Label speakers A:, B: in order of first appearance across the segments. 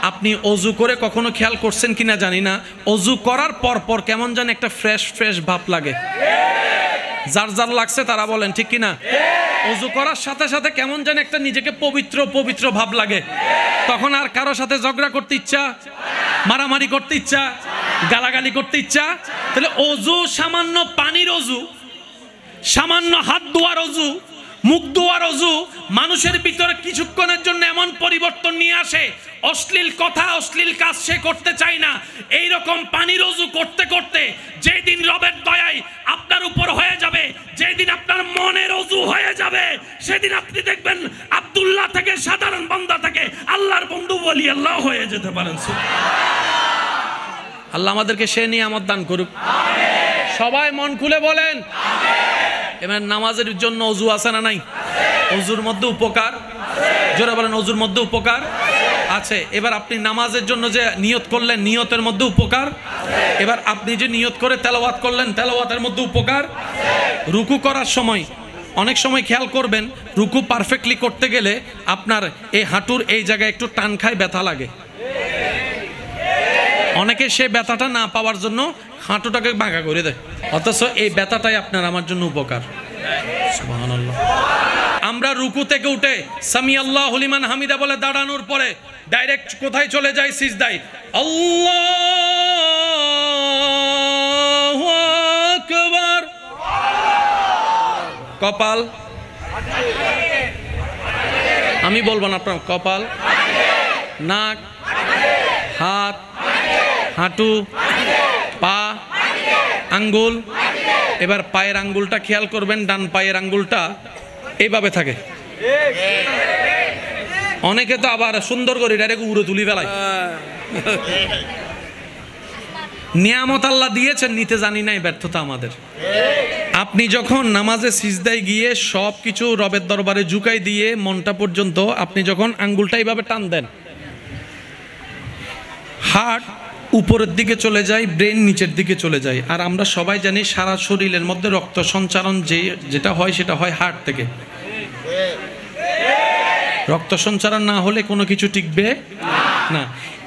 A: আপনি অজু করে কখনো খেয়াল করছেন কিনা জানি না, অজু করার পর পর কেমন যেন একটা ফ্রেশ ফ্রেশ ভাব লাগে। যার যার লাগছে তারা বলেন ঠিক কিনা? অজু করার সাথে সাথে কেমন যেন একটা নিজেকে পবিত্র পবিত্র ভাব লাগে। তখন আর কারো সাথে ঝগড়া করতে ইচ্ছা, মারামারি করতে ইচ্ছা, গালাগালি করতে ইচ্ছা। তাহলে অজু সামান্য পানির অজু, সামান্য হাত ধোয়ার অজু, মুখ ধোয়ার অজু মানুষের ভিতরে কিছুক্ষণের জন্য এমন পরিবর্তন নিয়ে আসে, অশ্লীল কথা অশ্লীল কাজ সে করতে চায় না। এইরকম পানির অজু করতে করতে যেদিন রবের দয়ায় আপনার উপর হয়ে যাবে, যেদিন আপনার মনের অজু হয়ে যাবে, সেদিন আপনি দেখবেন আব্দুল্লাহ থেকে সাধারণ বান্দা থেকে আল্লাহর বন্ধু ওলি আল্লাহ হয়ে যেতে পারেন। আল্লাহ আমাদেরকে সে নিয়ামত দান করুক। সবাই মন খুলে বলেন। এবার নামাজের জন্য অজু আছে না নাই? অজুর মধ্যে উপকার, জোরে বলেন অজুর মধ্যে উপকার আছে। এবার আপনি নামাজের জন্য যে নিয়ত করলেন, নিয়তের মধ্যে উপকার। এবার আপনি যে নিয়ত করে তেলাওয়াত করলেন, তেলাওয়াতের মধ্যে উপকার। রুকু করার সময় অনেক সময় খেয়াল করবেন, রুকু পারফেক্টলি করতে গেলে আপনার এই হাঁটুর এই জায়গায় একটু টান খায়, ব্যথা লাগে। অনেকে সে ব্যথাটা না পাওয়ার জন্য হাঁটুটাকে বাঁকা করে দেয়, অথচ এই ব্যথাটাই আপনার আমার জন্য উপকার। সুবহানাল্লাহ। আমরা রুকু থেকে উঠে সামি আল্লাহু লিমান হামিদা বলে দাঁড়ানোর পরে ডাইরেক্ট কোথায় চলে যায়? সিজদায়। আল্লাহু আকবার। কপাল, আমি বলবো না, আপনার কপাল, নাক, হাত, হাঁটু, পা, আঙ্গুল। এবার পায়ের আঙ্গুলটা খেয়াল করবেন, ডান পায়ের আঙ্গুলটা এইভাবে থাকে। অনেকে তো আবার সুন্দর করে ডাইরেক্ট উড়ে তুলি ফেলায়। নিয়ামত আল্লাহ দিয়েছেন, নিতে জানি নাই, ব্যর্থতা আমাদের। আপনি যখন নামাজে সিজদায় গিয়ে সব কিছু রবের দরবারে ঝুঁকাই দিয়ে মনটা পর্যন্ত আপনি যখন আঙ্গুলটা এইভাবে টান দেন, হার্ট উপরের দিকে চলে যায়, ব্রেন নিচের দিকে চলে যায়। আর আমরা সবাই জানি সারা শরীরের মধ্যে রক্ত সঞ্চালন যেটা হয় সেটা হয় হার্ট থেকে। রক্ত সঞ্চালন না হলে কোনো কিছু টিকবে না।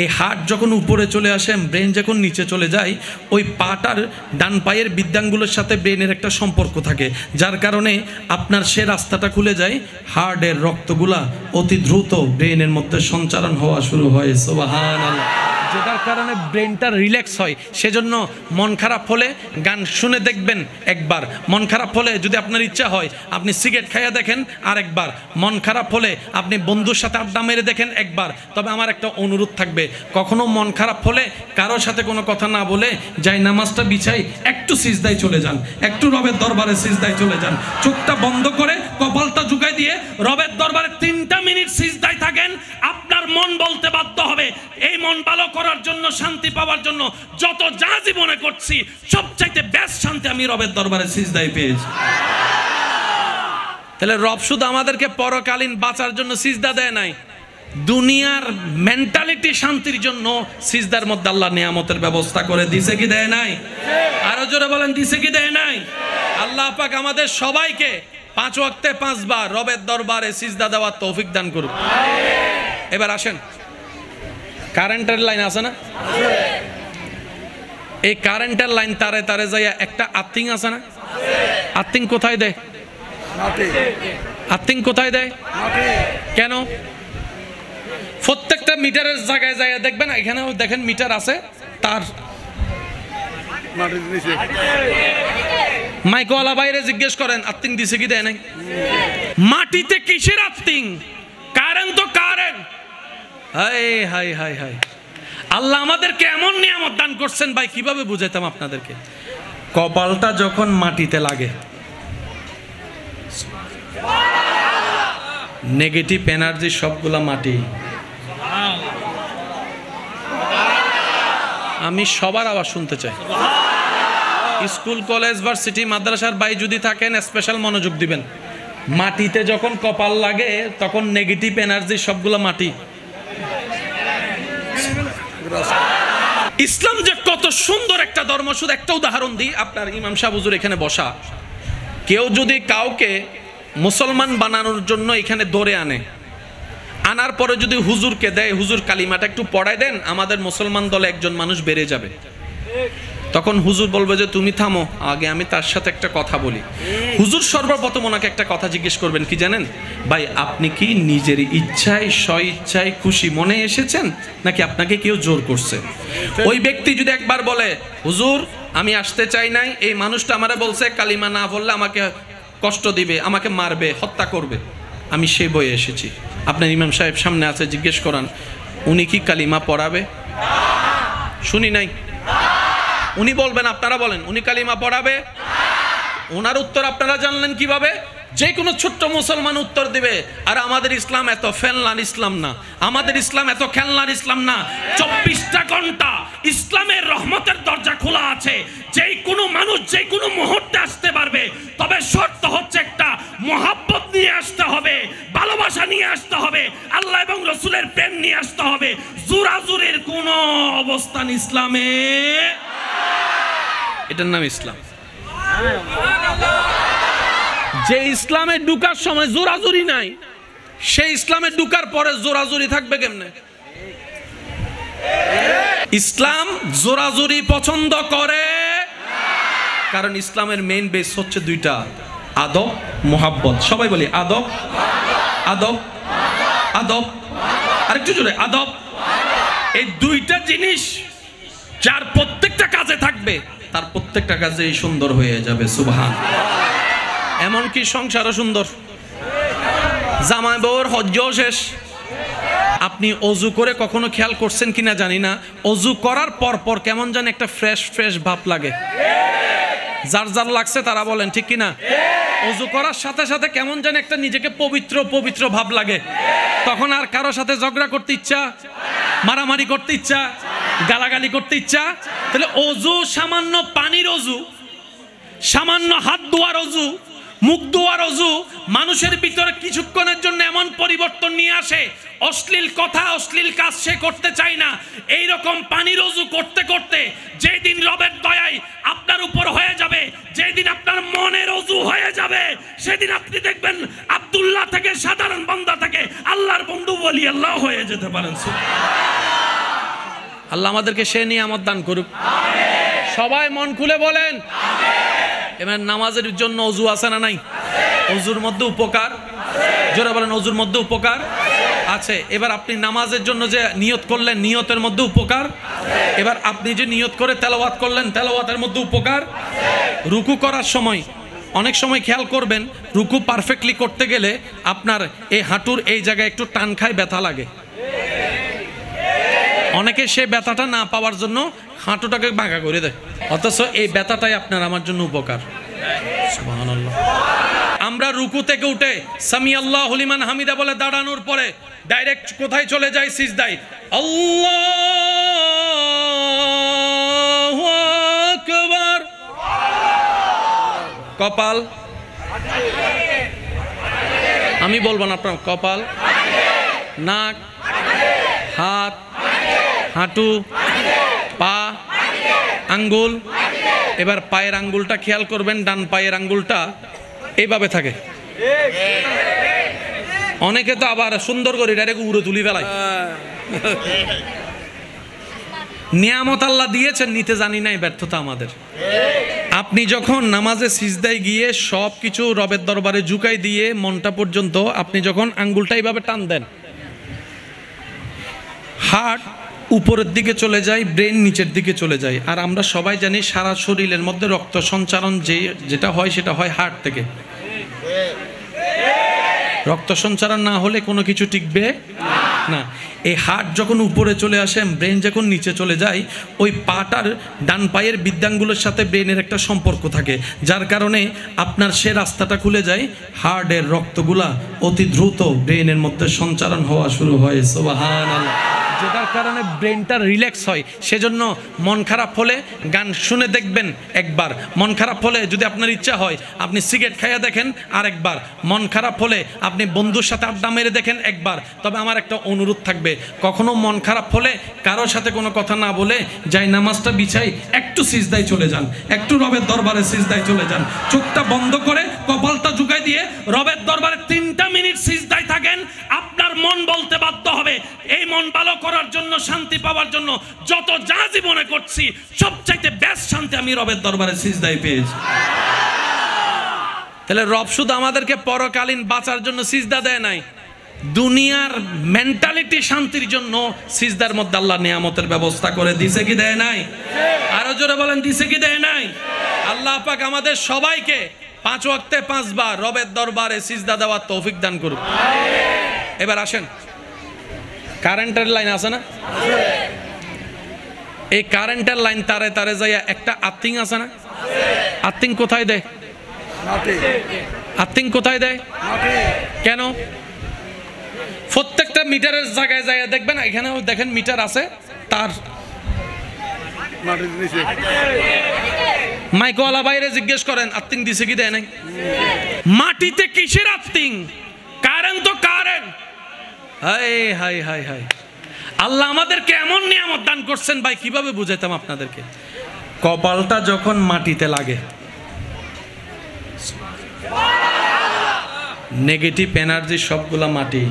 A: এই হার্ট যখন উপরে চলে আসে, ব্রেন যখন নিচে চলে যায়, ওই পাটার ডান পায়ের বৃদ্ধাঙ্গুলের সাথে ব্রেনের একটা সম্পর্ক থাকে, যার কারণে আপনার সে রাস্তাটা খুলে যায়, হার্টের রক্তগুলা অতি দ্রুত ব্রেনের মধ্যে সঞ্চালন হওয়া শুরু হয়। সুবহানাল্লাহ। যেটার কারণে ব্রেনটা রিল্যাক্স হয়। সেজন্য মন খারাপ হলে গান শুনে দেখবেন একবার, মন খারাপ হলে যদি আপনার ইচ্ছা হয় আপনি সিগারেট খাইয়া দেখেন আরেকবার, মন খারাপ হলে আপনি বন্ধুর সাথে আড্ডা মেরে দেখেন একবার। তবে আমার একটা অনুরোধ থাকবে, কখনো মন খারাপ হলে কারোর সাথে কোনো কথা না বলে যাই নামাজটা বিছাই, একটু সিজদায় চলে যান, একটু রবের দরবারে সিজদায় চলে যান। চোখটা বন্ধ করে কপালটা ঝুঁকাই দিয়ে রবের দরবারে 3টা মিনিট সিজদায় থাকেন। আপনার মন বলতে বাধ্য হবে, এই মন ভালো করার জন্য, শান্তি পাওয়ার জন্য যত যা জীবনে করছি সবচাইতে বেস্ট শান্তি আমি রবের দরবারে সিজদায় পেয়েছি। তাহলে রব শুধু আমাদেরকে পরকালীন বাঁচার জন্য সিজদা দেয় নাই, দুনিয়ার মেন্টালিটি শান্তির জন্য সিজদার মধ্যে আল্লাহ নিয়ামতের ব্যবস্থা করে দিয়েছে কি দেয় নাই? আরো জোরে বলেন, দিয়েছে কি দেয় নাই? আল্লাহ পাক আমাদের সবাইকে 5 ওয়াক্তে 5 বার রবের দরবারে সিজদা দেওয়ার তৌফিক দান করুক। এবার আসেন, কারেন্টের লাইন আছে না? এই কারেন্টের লাইন তারে তারে যাইয়া একটা আর্থিং আছে না? আর্থিং কোথায় দেয়? আর্থিং কোথায় দেয়? কেন? প্রত্যেকটা মিটারের জায়গায় যাইয়া দেখবেন, এখানেও দেখেন মিটার আছে, তার মাইকওয়ালা বাইরে জিজ্ঞেস করেন আর্থিং দিছে কি দেয় নাই? মাটিতে কিসের আর্থিং? কারেন্ট তো কারেন্ট। হাই হাই হাই হাই, আল্লাহ আমাদেরকে এমন নিয়ামত দান করছেন ভাই, কিভাবে বুঝাইতাম আপনাদেরকে। কপালটা যখন মাটিতে লাগে, নেগেটিভ এনার্জি সবগুলা মাটি। আমি সবার আওয়াজ শুনতে চাই। স্কুল, কলেজ, ভার্সিটি, মাদ্রাসার ভাই যদি থাকেন স্পেশাল মনোযোগ দিবেন। মাটিতে যখন কপাল লাগে তখন নেগেটিভ এনার্জি সবগুলা মাটি। ইসলাম যে কত সুন্দর একটা ধর্ম, শুধু একটা উদাহরণ দিই। আপনার ইমাম সাহেব হুজুর এখানে বসা, কেউ যদি কাউকে মুসলমান বানানোর জন্য এখানে ধরে আনে, আনার পরে যদি হুজুরকে দেয়, হুজুর কালিমাটা একটু পড়ায় দেন, আমাদের মুসলমান দলে একজন মানুষ বেড়ে যাবে। তখন হুজুর বলবে যে তুমি থামো, আগে আমি তার সাথে একটা কথা বলি। হুজুর সর্বপ্রথম ওনাকে একটা কথা জিজ্ঞেস করবেন, কি জানেন? ভাই, আপনি কি নিজের ইচ্ছায় স্ব ইচ্ছায় খুশি মনে এসেছেন, নাকি আপনাকে কেউ জোর করছে? ওই ব্যক্তি যদি একবার বলে হুজুর আমি আসতে চাই নাই, এই মানুষটা আমারে বলছে কালিমা না বললে আমাকে কষ্ট দিবে, আমাকে মারবে, হত্যা করবে, আমি সেই বয়ে এসেছি। আপনার ইমাম সাহেব সামনে আছে, জিজ্ঞেস করান উনি কি কালিমা পড়াবে? শুনি নাই। উনি বলবেন, আপনারা বলেন উনি কালিমা পড়াবে? ওনার উত্তর আপনারা জানলেন কিভাবে? যে কোনো ছোট্ট মুসলমান উত্তর দিবে, আর আমাদের ইসলাম এত ফেলনার ইসলাম না, আমাদের ইসলাম এত খেলনার ইসলাম না। 24টা ঘন্টা ইসলামের রহমতের দরজা খোলা আছে, যে কোনো মানুষ যে কোনো মুহূর্তে আসতে পারবে। তবে শর্ত হচ্ছে একটা, মহাব্বত নিয়ে আসতে হবে, ভালোবাসা নিয়ে আসতে হবে, আল্লাহ এবং রসুলের প্রেম নিয়ে আসতে হবে। জোরাজুরির কোনো অবস্থান ইসলামে, এটার নাম ইসলাম। যে ইসলামে ঢুকার সময় জোরাজুরি নাই, সেই ইসলামে ঢুকার পরে জোরাজুরি থাকবে কেমনে? ইসলাম জোরাজুরি পছন্দ করে, কারণ ইসলামের মেইন বেস হচ্ছে দুইটা, আদব, মোহাব্বত। সবাই বলি আদব, আদব, আদব, আরেকটু জোরে আদব। এই দুইটা জিনিস যার প্রত্যেকটা কাজে থাকবে, তার প্রত্যেকটা কাজেই সুন্দর হয়ে যাবে। সুবহান। এমনকি সংসারও সুন্দর। জামাই বউর হজ্জও শেষ। আপনি অজু করে কখনো খেয়াল করছেন কিনা জানি না, অজু করার পর পর কেমন যেন একটা ফ্রেশ ফ্রেশ ভাব লাগে। যার যার লাগছে তারা বলেন ঠিক কিনা? অজু করার সাথে সাথে কেমন যেন একটা নিজেকে পবিত্র পবিত্র ভাব লাগে। তখন আর কারো সাথে ঝগড়া করতে ইচ্ছা, মারামারি করতে ইচ্ছা, গালাগালি করতে ইচ্ছা। তাহলে অজু সামান্য পানির অজু, সামান্য হাত ধোয়ার অজু, মুখ ধোয়ার অজু মানুষের ভিতরে কিছুক্ষণের জন্য এমন পরিবর্তন নিয়ে আসে, অশ্লীল কথা অশ্লীল কাজ সে করতে চায় না। এইরকম পানির অজু করতে করতে যেদিন রবের দয়ায় আপনার উপর হয়ে যাবে, যেদিন আপনার মনের অজু হয়ে যাবে, সেদিন আপনি দেখবেন আব্দুল্লাহ থেকে সাধারণ বান্দা থেকে আল্লাহর বন্ধু ওলি আল্লাহ হয়ে যেতে পারেন। আল্লাহ আমাদেরকে সে নিয়ামত দান করুক। সবাই মন খুলে বলেন। এবার নামাজের জন্য অজু আছে না নাই? অজুর মধ্যে উপকার, জোরে বলেন অজুর মধ্যে উপকার আছে। এবার আপনি নামাজের জন্য যে নিয়ত করলেন, নিয়তের মধ্যে উপকার। এবার আপনি যে নিয়ত করে তেলাওয়াত করলেন, তেলাওয়াতের মধ্যে উপকার। রুকু করার সময় অনেক সময় খেয়াল করবেন, রুকু পারফেক্টলি করতে গেলে আপনার এই হাঁটুর এই জায়গায় একটু টান খায়, ব্যথা লাগে। অনেকে সে ব্যথাটা না পাওয়ার জন্য হাঁটুটাকে বাঁকা করে দেয়, অথচ এই ব্যথাটাই আপনার আমার জন্য উপকার। সুবহানাল্লাহ। আমরা রুকু থেকে উঠে সামি আল্লাহু লিমান হামিদা বলে দাঁড়ানোর পরে ডাইরেক্ট কোথায় চলে যায়? সিজদায়। আল্লাহু আকবার। কপাল, আমি বলবো না, আপনার কপাল, নাক, হাত, হাঁটু, পা, আঙ্গুল। এবার পায়ের আঙ্গুলটা খেয়াল করবেন, ডান পায়ের আঙ্গুলটা এইভাবে থাকে। অনেকে তো আবার সুন্দর করে ডাইরেক্ট উড়ে তুলি ফেলায়। নিয়ামত আল্লাহ দিয়েছেন, নিতে জানি নাই, ব্যর্থতা আমাদের। আপনি যখন নামাজে সিজদায় গিয়ে সব কিছু রবের দরবারে ঝুঁকাই দিয়ে মনটা পর্যন্ত আপনি যখন আঙ্গুলটা এইভাবে টান দেন, হার্ট উপরের দিকে চলে যায়, ব্রেন নিচের দিকে চলে যায়। আর আমরা সবাই জানি সারা শরীরের মধ্যে রক্ত সঞ্চালন যেটা হয় সেটা হয় হার্ট থেকে। রক্ত সঞ্চালন না হলে কোনো কিছু টিকবে না। এই হার্ট যখন উপরে চলে আসে, ব্রেন যখন নিচে চলে যায়, ওই পাটার ডান পায়ের বিদ্যাঙ্গুলোর সাথে ব্রেনের একটা সম্পর্ক থাকে, যার কারণে আপনার সে রাস্তাটা খুলে যায়, হার্টের রক্তগুলা অতি দ্রুত ব্রেনের মধ্যে সঞ্চালন হওয়া শুরু হয়। সুবহানাল্লাহ। যেটার কারণে ব্রেনটা রিল্যাক্স হয়। সেজন্য মন খারাপ হলে গান শুনে দেখবেন একবার, মন খারাপ হলে যদি আপনার ইচ্ছা হয় আপনি সিগারেট খাইয়া দেখেন আরেকবার, মন খারাপ হলে আপনি বন্ধুর সাথে আড্ডা মেরে দেখেন একবার। তবে আমার একটা অনুরোধ থাকবে, কখনো মন খারাপ হলে কারোর সাথে কোনো কথা না বলে যাই নামাজটা বিছাই, একটু সিজদায় চলে যান, একটু রবের দরবারে সিজদায় চলে যান। চোখটা বন্ধ করে কপালটা ঝুঁকাই দিয়ে রবের দরবারে 3টা মিনিট সিজদায় থাকেন। আপনার আপনার মন বলতে বাধ্য হবে এই মন ভালো করার জন্য, শান্তি পাওয়ার জন্য যত যা জীবনে করছি সবচাইতে বেস্ট শান্তি আমি রবের দরবারে সিজদায় পেয়েছি। তাহলে রব শুধু আমাদেরকে পরকালীন বাঁচার জন্য সিজদা দেয় নাই, দুনিয়ার মেন্টালিটি শান্তির জন্য সিজদার মধ্যে আল্লাহ নিয়ামতের ব্যবস্থা করে দিছে কি দেয় নাই? আরো জোরে বলেন, দিছে কি দেয় নাই? আল্লাহ পাক আমাদের সবাইকে 5 ওয়াক্তে 5 বার রবের দরবারে সিজদা দেওয়ার তৌফিক দান করুন। এবার আসেন, কারেন্টের লাইন আছে না? এই কারেন্টের লাইন তারে তারে যাইয়া একটা আর্থিং আছে না? আর্থিং কোথায় দেয়? আর্থিং কোথায় দেয়? কেন? প্রত্যেকটা মিটারের জায়গায় জায়গায় দেখবেন, এখানেও দেখেন মিটার আছে, তার মাইকওয়ালা বাইরে জিজ্ঞেস করেন আর্থিং দিছে কি দেয় নাই? মাটিতে কিসের আর্থিং? কারেন্ট তো কারেন্ট। হাই হাই হাই হাই, আল্লাহ আমাদেরকে এমন নিয়ামত দান করছেন ভাই, কিভাবে বুঝাইতাম আপনাদেরকে। কপালটা যখন মাটিতে লাগে, নেগেটিভ এনার্জি সবগুলা মাটি।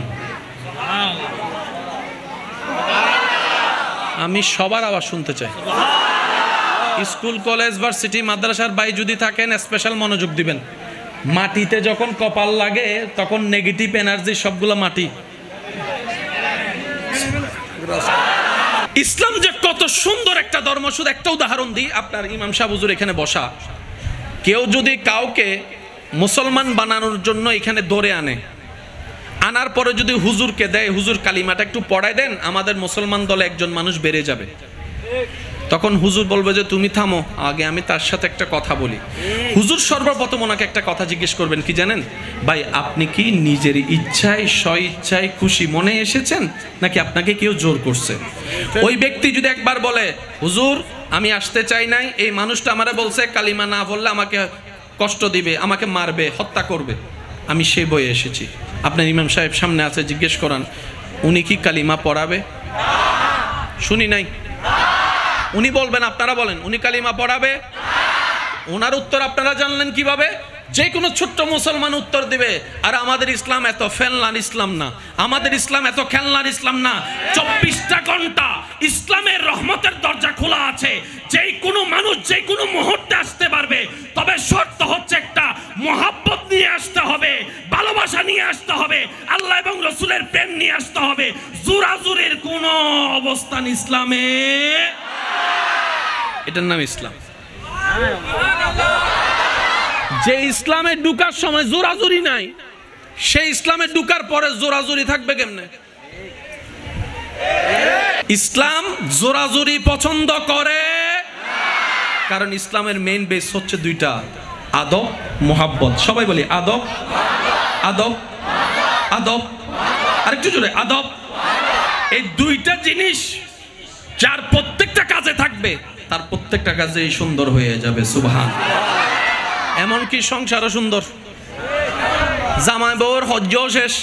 A: আমি সবার আওয়াজ শুনতে চাই। স্কুল, কলেজ, ভার্সিটি, মাদ্রাসার ভাই যদি থাকেন স্পেশাল মনোযোগ দিবেন। মাটিতে যখন কপাল লাগে তখন নেগেটিভ এনার্জি সবগুলা মাটি। ইসলাম যে কত সুন্দর একটা ধর্ম, শুধু একটা উদাহরণ দিই। আপনার ইমাম সাহেব হুজুর এখানে বসা, কেউ যদি কাউকে মুসলমান বানানোর জন্য এখানে ধরে আনার পরে যদি হুজুরকে দেয়, হুজুর কালিমাটা একটু পড়ায় দেন, আমাদের মুসলমান দলে একজন মানুষ বেড়ে যাবে। তখন হুজুর বলবে যে তুমি থামো, আগে আমি তার সাথে একটা কথা বলি। হুজুর সর্বপ্রথম ওনাকে একটা কথা জিজ্ঞেস করবেন, কি জানেন? ভাই আপনি কি নিজের ইচ্ছায়, স্ব ইচ্ছায়, খুশি মনে এসেছেন, নাকি আপনাকে কেউ জোর করছে? ওই ব্যক্তি যদি একবার বলে হুজুর আমি আসতে চাই নাই, এই মানুষটা আমারে বলছে কালিমা না বললে আমাকে কষ্ট দিবে, আমাকে মারবে, হত্যা করবে, আমি সেই বয়ে এসেছি। আপনার ইমাম সাহেব সামনে আছে, জিজ্ঞেস করান উনি কি কালিমা পড়াবে? শুনি নাই। উনি বলবেন, আপনারা বলেন উনি কালিমা পড়াবে? ওনার উত্তর আপনারা জানলেন কিভাবে? যে কোনো ছোট্ট মুসলমান উত্তর দিবে, আর আমাদের ইসলাম এত ফেলনার ইসলাম না, আমাদের ইসলাম এত খেলনার ইসলাম না। 24টা ঘন্টা ইসলামের রহমতের দরজা খোলা আছে, যে কোনো মানুষ যে কোনো মুহূর্তে আসতে পারবে। তবে শর্ত হচ্ছে একটা, মহাব্বত নিয়ে আসতে হবে, ভালোবাসা নিয়ে আসতে হবে, আল্লাহ এবং রসুলের প্রেম নিয়ে আসতে হবে। জোরাজুরির কোন অবস্থান ইসলামে, এটার নাম ইসলাম। যে ইসলামে ঢুকার সময় জোরাজুরি নাই, সেই ইসলামে ঢুকার পরে জোরাজুরি থাকবে কেমনে? ইসলাম জোরাজুরি পছন্দ করে, কারণ ইসলামের মেইন বেস হচ্ছে দুইটা, আদব, মোহাব্বত। সবাই বলি আদব, আদব, আদব, আরেকটু জোরে আদব। এই দুইটা জিনিস যার প্রত্যেকটা কাজে থাকবে, তার প্রত্যেকটা কাজেই সুন্দর হয়ে যাবে। সুবহান। এমনকি সংসারও সুন্দর, জামাই বউর হজ্জও শেষ।